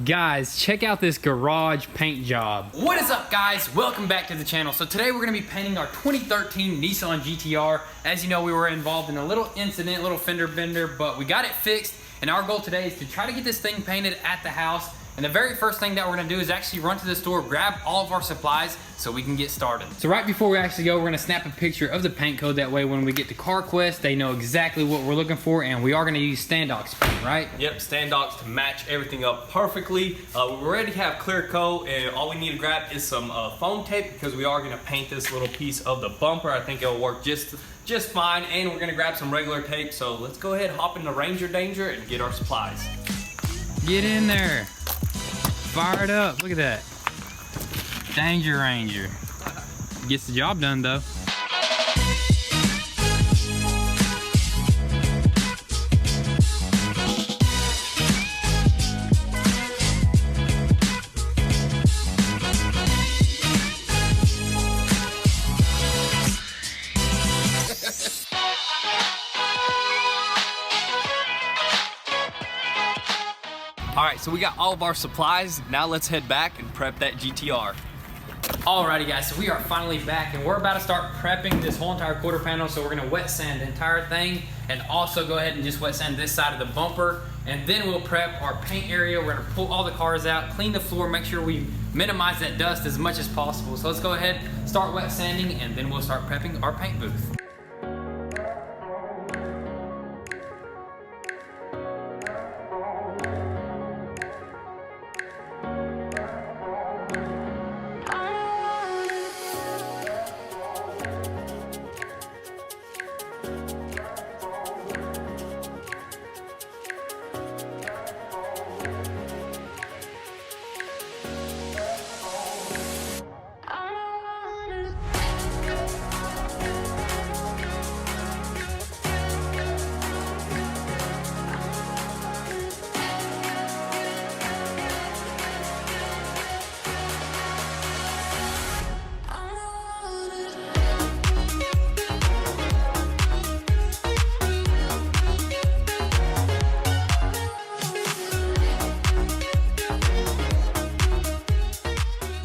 Guys, check out this garage paint job. What is up, guys? Welcome back to the channel. So today we're gonna be painting our 2013 Nissan GTR. As you know, we were involved in a little incident, a little fender bender, but we got it fixed. And our goal today is to try to get this thing painted at the house. And the very first thing that we're gonna do is actually run to the store, grab all of our supplies so we can get started. So right before we actually go, we're gonna snap a picture of the paint code. That way when we get to CarQuest, they know exactly what we're looking for, and we are gonna use Standox paint, right? Yep, Standox to match everything up perfectly. We already have clear coat, and all we need to grab is some foam tape because we are gonna paint this little piece of the bumper. I think it'll work just fine, and we're gonna grab some regular tape. So let's go ahead, hop in the Ranger Danger and get our supplies. Get in there. Fire it up. Look at that. Danger Ranger. Gets the job done though. All right, so we got all of our supplies. Now let's head back and prep that GTR. Alrighty guys, so we are finally back and we're about to start prepping this whole entire quarter panel. So we're gonna wet sand the entire thing and also go ahead and just wet sand this side of the bumper. And then we'll prep our paint area. We're gonna pull all the cars out, clean the floor, make sure we minimize that dust as much as possible. So let's go ahead, start wet sanding, and then we'll start prepping our paint booth.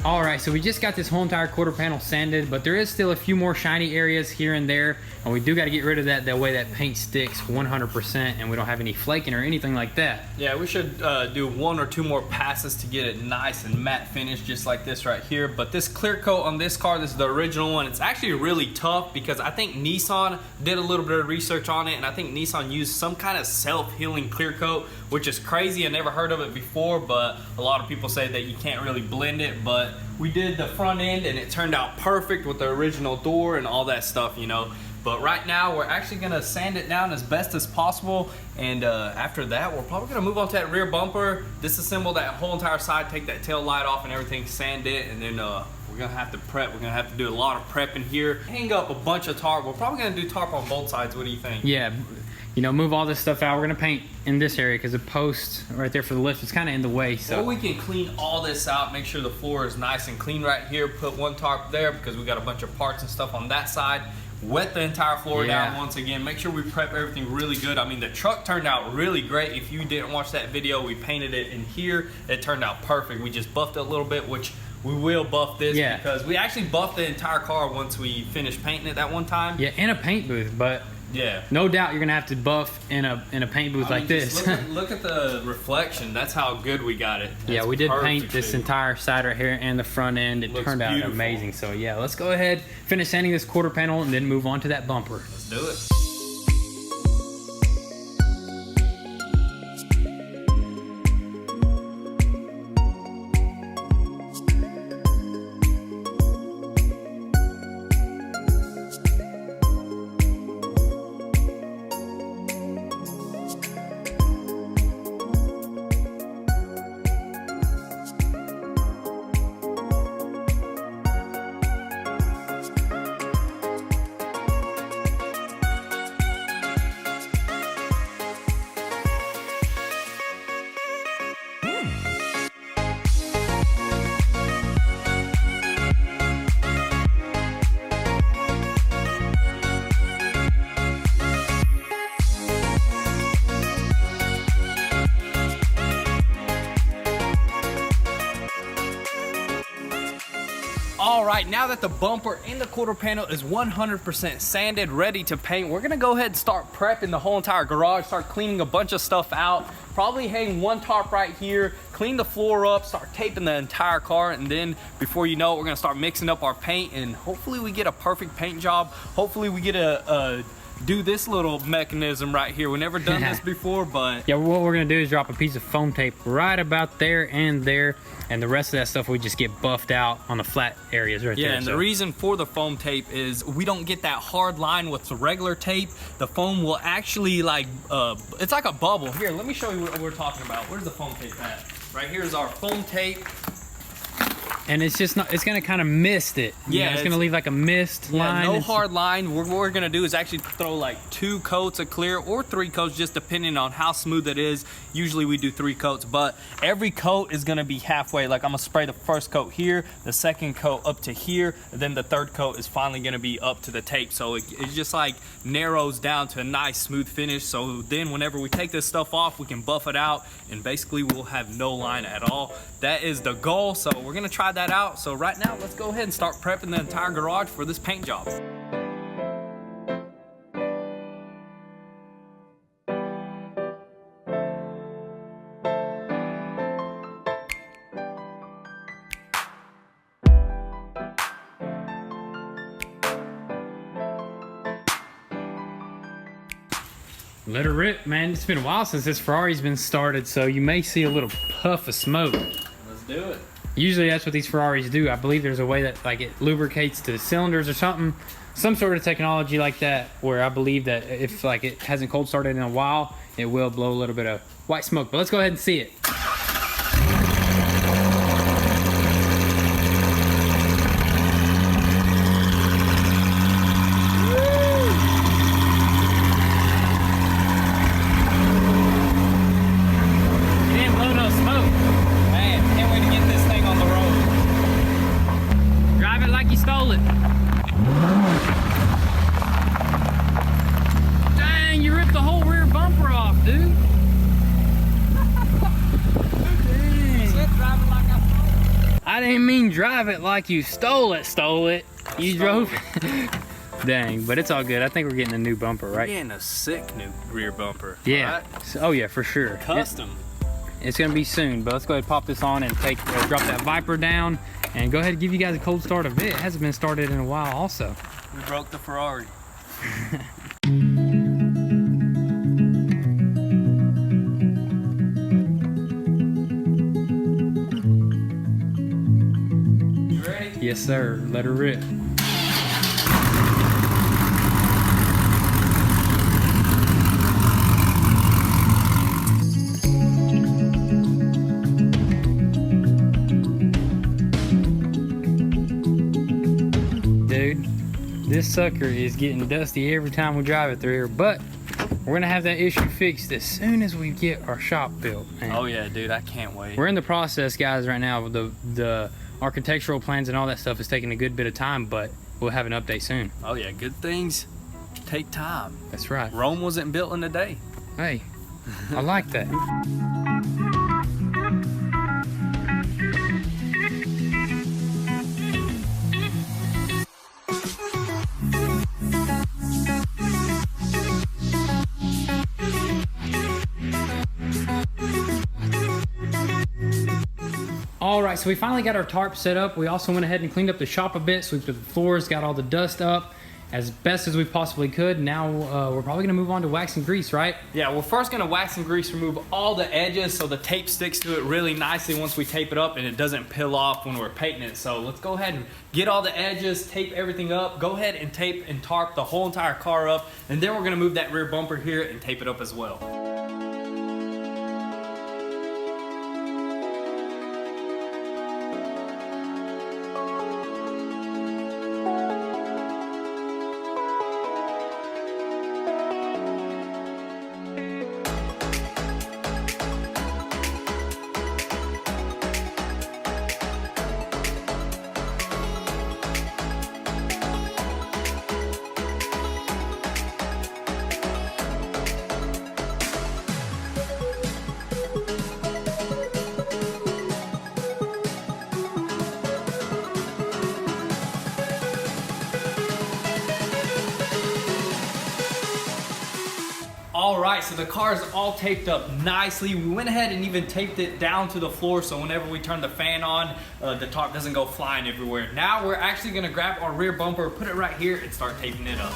All right, so we just got this whole entire quarter panel sanded, but there is still a few more shiny areas here and there, and we do got to get rid of that. That way that paint sticks 100% and we don't have any flaking or anything like that. Yeah, we should do one or two more passes to get it nice and matte finish, just like this right here. But this clear coat on this car, this is the original one. It's actually really tough because I think Nissan did a little bit of research on it, and I think Nissan used some kind of self-healing clear coat, which is crazy. I never heard of it before, but a lot of people say that you can't really blend it. But we did the front end and it turned out perfect with the original door and all that stuff, you know. But right now we're actually gonna sand it down as best as possible, and after that we're probably gonna move on to that rear bumper, disassemble that whole entire side, take that tail light off and everything, sand it, and then we're gonna have to prep. We're gonna have to do a lot of prepping here, hang up a bunch of tarp. We're probably gonna do tarp on both sides. What do you think? Yeah, you know, move all this stuff out. We're gonna paint in this area because the post right there for the lift is kind of in the way. So or we can clean all this out, make sure the floor is nice and clean right here, put one tarp there because we got a bunch of parts and stuff on that side. Wet the entire floor down once again. Make sure we prep everything really good. I mean, the truck turned out really great. If you didn't watch that video, we painted it in here. It turned out perfect. We just buffed it a little bit, which we will buff this because we actually buffed the entire car once we finished painting it that one time. Yeah, in a paint booth, but yeah, no doubt you're gonna have to buff in a paint booth like this. Look at the reflection. That's how good we got it. That's yeah, we did paint perfect, this dude. entire side right here and the front end. It turned out beautiful. amazing. So yeah, let's go ahead, finish sanding this quarter panel, and then move on to that bumper. Let's do it. All right, now that the bumper and the quarter panel is 100% sanded, ready to paint, we're gonna go ahead and start prepping the whole entire garage, start cleaning a bunch of stuff out, probably hang one tarp right here, clean the floor up, start taping the entire car, and then before you know it, we're gonna start mixing up our paint, and hopefully we get a perfect paint job. Hopefully we get do this little mechanism right here. We've never done this before, but yeah, what we're gonna do is drop a piece of foam tape right about there and there, and the rest of that stuff we just get buffed out on the flat areas right there. Yeah, and the reason for the foam tape is we don't get that hard line with the regular tape. The foam will actually like, it's like a bubble. Here, let me show you what we're talking about. Where's the foam tape at? Right here's our foam tape. And it's just not, it's gonna kind of mist it. Yeah, it's gonna leave like a mist line. No hard line. What we're gonna do is actually throw like 2 coats of clear or 3 coats, just depending on how smooth it is. Usually we do 3 coats, but every coat is gonna be halfway. Like I'm gonna spray the first coat here, the second coat up to here, and then the third coat is finally gonna be up to the tape. So it just like narrows down to a nice smooth finish. So then whenever we take this stuff off, we can buff it out, and basically we'll have no line at all. That is the goal. So we're gonna try that out. So right now, let's go ahead and start prepping the entire garage for this paint job. Let her rip, man. It's been a while since this Ferrari's been started, so you may see a little puff of smoke. Let's do it. Usually that's what these Ferraris do. I believe there's a way that like it lubricates the cylinders or something, some sort of technology like that, where I believe that if like it hasn't cold started in a while, it will blow a little bit of white smoke. But let's go ahead and see it. Dang, you ripped the whole rear bumper off, dude. I didn't mean drive it like you stole it. You drove it. Dang, but it's all good. I think we're getting a new bumper, right? We're getting a sick new rear bumper. Yeah. Right? So, oh yeah, for sure. Custom. It's gonna be soon, but let's go ahead and pop this on and drop that Viper down and go ahead and give you guys a cold start of it. It hasn't been started in a while also. We broke the Ferrari. You ready? Yes, sir. Let her rip. This sucker is getting dusty every time we drive it through here, but we're gonna have that issue fixed as soon as we get our shop built, man. Oh yeah, dude, I can't wait. We're in the process, guys, right now. The architectural plans and all that stuff is taking a good bit of time, but we'll have an update soon. Oh yeah, good things take time. That's right. Rome wasn't built in a day. Hey, I like that. All right, so we finally got our tarp set up. We also went ahead and cleaned up the shop a bit, swept the floors, got all the dust up as best as we possibly could. Now we're probably gonna move on to wax and grease, right? Yeah, we're first gonna wax and grease, remove all the edges so the tape sticks to it really nicely once we tape it up and it doesn't peel off when we're painting it. So let's go ahead and get all the edges, tape everything up, go ahead and tape and tarp the whole entire car up, and then we're gonna move that rear bumper here and tape it up as well. so the car is all taped up nicely. We went ahead and even taped it down to the floor so whenever we turn the fan on, the tarp doesn't go flying everywhere. Now we're actually gonna grab our rear bumper, put it right here, and start taping it up.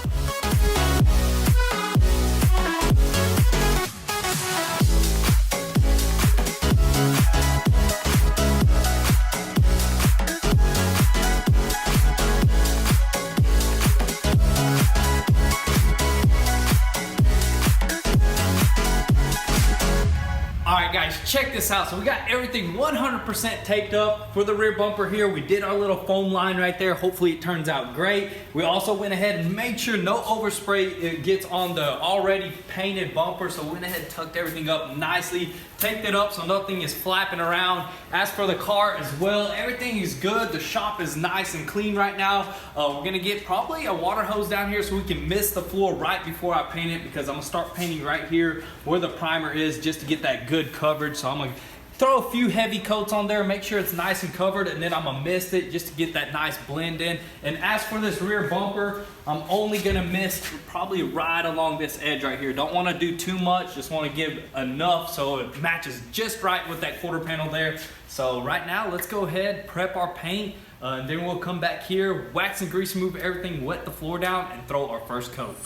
Guys, check this out. So we got everything 100% taped up for the rear bumper here. We did our little foam line right there. Hopefully it turns out great. We also went ahead and made sure no overspray gets on the already painted bumper. So we went ahead and tucked everything up nicely, taped it up so nothing is flapping around. As for the car as well, everything is good. The shop is nice and clean right now. We're gonna get probably a water hose down here so we can mist the floor right before I paint it, because I'm gonna start painting right here where the primer is just to get that good coverage. So I'm gonna throw a few heavy coats on there, make sure it's nice and covered, and then I'm gonna mist it just to get that nice blend in. And as for this rear bumper, I'm only gonna mist probably right along this edge right here. Don't wanna do too much, just wanna give enough so it matches just right with that quarter panel there. So right now, let's go ahead, prep our paint, and then we'll come back here, wax and grease remove everything, wet the floor down, and throw our first coat.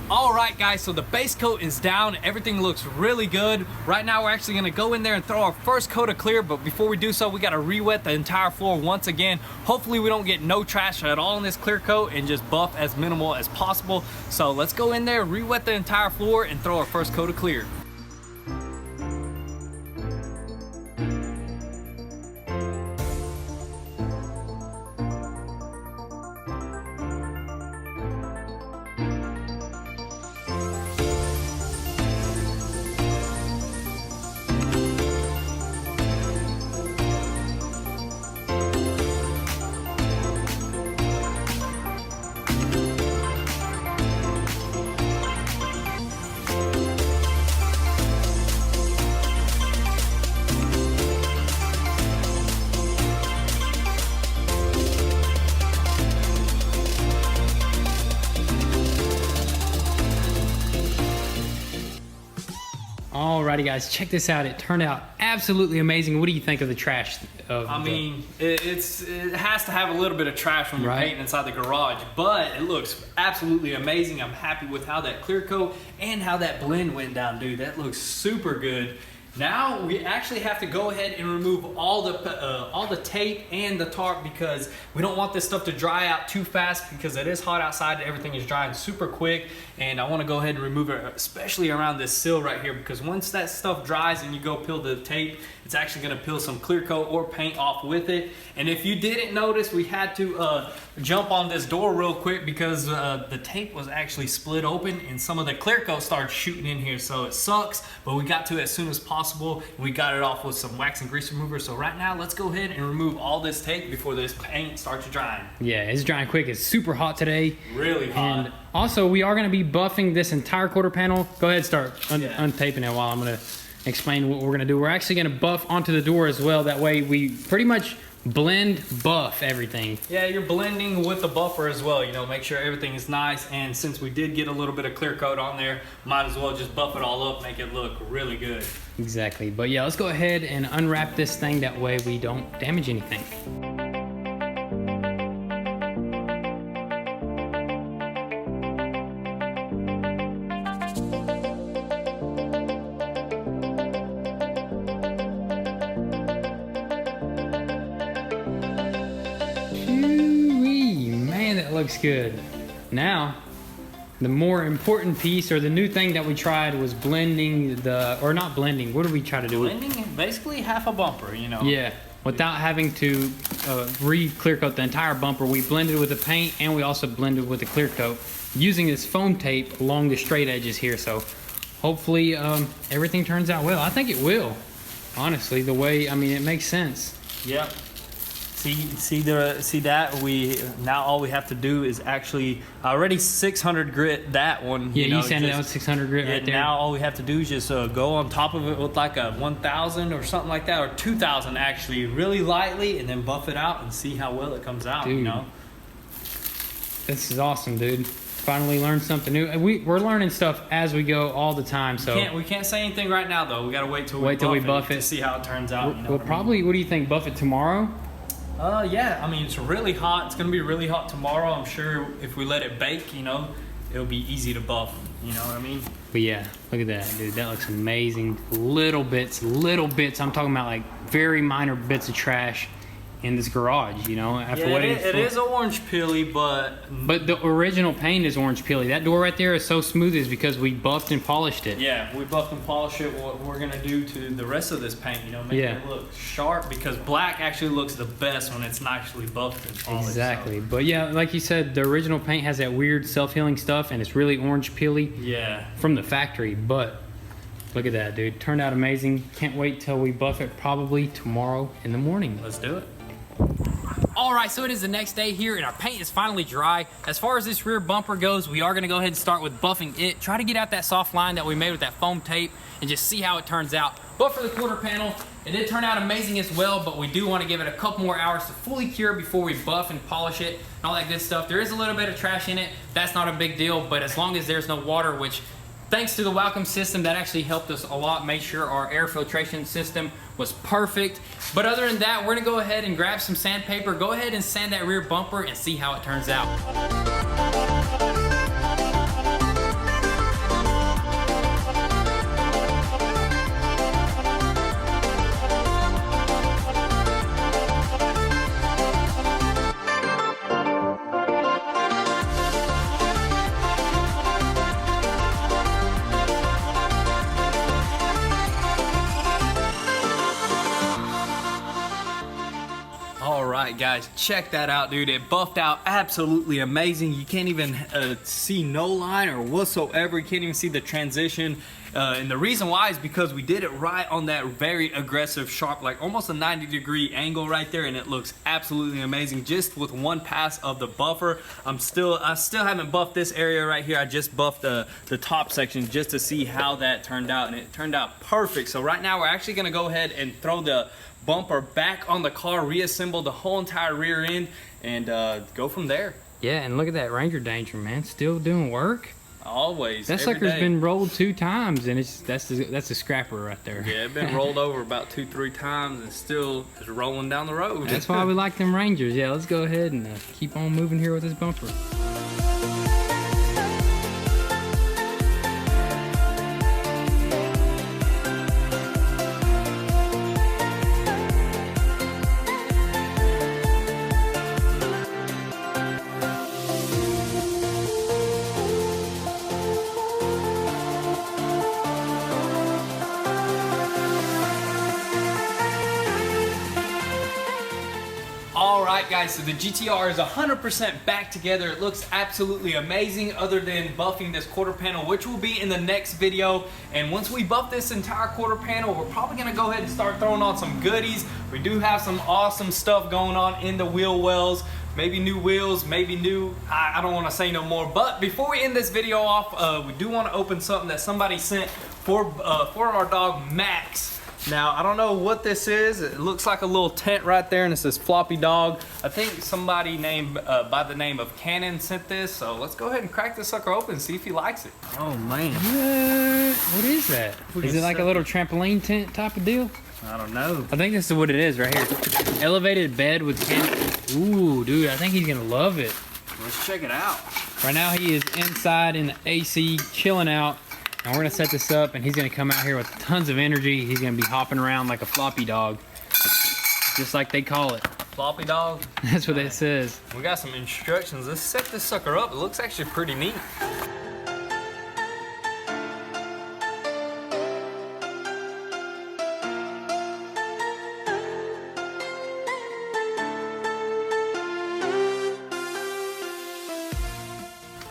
Alright guys, so the base coat is down, everything looks really good. Right now we're actually gonna go in there and throw our first coat of clear, but before we do so, we gotta re-wet the entire floor once again. Hopefully we don't get no trash at all in this clear coat and just buff as minimal as possible. So let's go in there, re-wet the entire floor, and throw our first coat of clear. Alrighty guys, check this out. It turned out absolutely amazing. What do you think of the trash? I mean, it has to have a little bit of trash when you're painting inside the garage, but it looks absolutely amazing. I'm happy with how that clear coat and how that blend went down, dude. That looks super good. Now we actually have to go ahead and remove all the tape and the tarp, because we don't want this stuff to dry out too fast, because it is hot outside and everything is drying super quick. And I want to go ahead and remove it, especially around this sill right here, because once that stuff dries and you go peel the tape, it's actually going to peel some clear coat or paint off with it. And if you didn't notice, we had to jump on this door real quick because the tape was actually split open and some of the clear coat started shooting in here. So it sucks, but we got to it as soon as possible. We got it off with some wax and grease remover. So right now, let's go ahead and remove all this tape before this paint starts drying. Yeah, it's drying quick. It's super hot today. Really hot. And also, we are going to be buffing this entire quarter panel. Go ahead, start untaping it while I'm going to explain what we're going to do. We're actually going to buff onto the door as well. That way we pretty much blend, buff everything. Yeah, you're blending with the buffer as well, you know, make sure everything is nice. And since we did get a little bit of clear coat on there, might as well just buff it all up, make it look really good. Exactly. But yeah, let's go ahead and unwrap this thing, that way we don't damage anything. Man, that looks good. Now, the more important piece, or the new thing that we tried, was blending the, or not blending, what did we try to do? Blending basically half a bumper, you know. Yeah, without having to re-clear coat the entire bumper, we blended with the paint and we also blended with the clear coat using this foam tape along the straight edges here. So hopefully everything turns out well. I think it will, honestly, the way, I mean, it makes sense. Yep. See that we now all we have to do is actually already 600 grit that one. Yeah, you know, said that was 600 grit right there. Now all we have to do is just go on top of it with like a 1000 or something like that, or 2000 actually, really lightly, and then buff it out and see how well it comes out. Dude, you know, this is awesome, dude. Finally learned something new. We're learning stuff as we go all the time. So we can't say anything right now though. We gotta wait till we buff it to see how it turns out. We'll probably. What do you think? Buff it tomorrow? Yeah, I mean, it's really hot. It's gonna be really hot tomorrow. I'm sure if we let it bake, you know, it'll be easy to buff. You know what I mean? But yeah, look at that, dude. That looks amazing. Little bits. I'm talking about like very minor bits of trash in this garage, you know, after waiting. It is orange peely, but the original paint is orange peely. That door right there is so smooth is because we buffed and polished it. Yeah, we buffed and polished it. What we're gonna do to the rest of this paint, you know, make it look sharp, because black actually looks the best when it's nicely buffed and polished. Exactly. So. But yeah, like you said, the original paint has that weird self-healing stuff, and it's really orange peely. Yeah. From the factory, but look at that, dude. Turned out amazing. Can't wait till we buff it, probably tomorrow in the morning. Let's do it. All right, so it is the next day here and our paint is finally dry. As far as this rear bumper goes, we are gonna go ahead and start with buffing it. Try to get out that soft line that we made with that foam tape and just see how it turns out. But for the quarter panel, it did turn out amazing as well, but we do wanna give it a couple more hours to fully cure before we buff and polish it and all that good stuff. There is a little bit of trash in it. That's not a big deal, but as long as there's no water, which thanks to the Welcome system, that actually helped us a lot, make sure our air filtration system was perfect. But other than that, we're gonna go ahead and grab some sandpaper, go ahead and sand that rear bumper and see how it turns out. Alright guys, check that out, dude. It buffed out absolutely amazing. You can't even see no line or whatsoever. You can't even see the transition. And the reason why is because we did it right on that very aggressive, sharp, like almost a 90-degree angle right there, and it looks absolutely amazing just with one pass of the buffer. I still haven't buffed this area right here. I just buffed the top section just to see how that turned out, and it turned out perfect. So right now we're actually gonna go ahead and throw the bumper back on the car, reassemble the whole entire rear end, and go from there. Yeah, and look at that Ranger Danger, man. Still doing work. Always. That sucker's been rolled 2 times, and that's a scrapper right there. Yeah, it's been rolled over about 2-3 times, and still is rolling down the road. That's why we like them Rangers. Yeah, let's go ahead and keep on moving here with this bumper. Alright guys, so the GTR is 100% back together. It looks absolutely amazing, other than buffing this quarter panel, which will be in the next video. And once we buff this entire quarter panel, we're probably going to go ahead and start throwing on some goodies. We do have some awesome stuff going on in the wheel wells. Maybe new wheels, maybe new, I don't want to say no more. But before we end this video off, we do want to open something that somebody sent for our dog Max. Now, I don't know what this is. It looks like a little tent right there, and it says floppy dog. I think somebody named by the name of Cannon sent this, so let's go ahead and crack this sucker open and see if he likes it. Oh, man. What is that? Is it like a little trampoline tent type of deal? I don't know. I think this is what it is right here. Elevated bed with Ooh, dude, I think he's gonna love it. Let's check it out. Right now he is inside in the AC, chilling out. And we're gonna set this up and he's gonna come out here with tons of energy. He's gonna be hopping around like a floppy dog. Just like they call it. Floppy dog? That's what it says. We got some instructions. Let's set this sucker up. It looks actually pretty neat.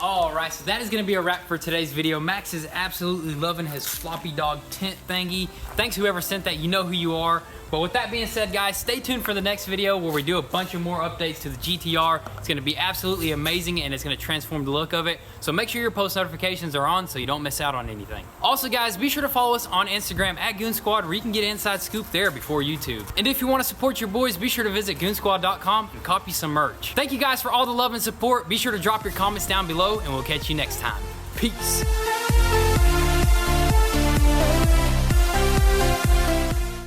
Alright, so that is going to be a wrap for today's video. Max is absolutely loving his floppy dog tent thingy. Thanks whoever sent that, you know who you are. But with that being said, guys, stay tuned for the next video where we do a bunch of more updates to the GTR. It's going to be absolutely amazing and it's going to transform the look of it. So make sure your post notifications are on so you don't miss out on anything. Also, guys, be sure to follow us on Instagram at goonzquad where you can get an inside scoop there before YouTube. And if you want to support your boys, be sure to visit goonzquad.com and copy some merch. Thank you guys for all the love and support. Be sure to drop your comments down below and we'll catch you next time. Peace.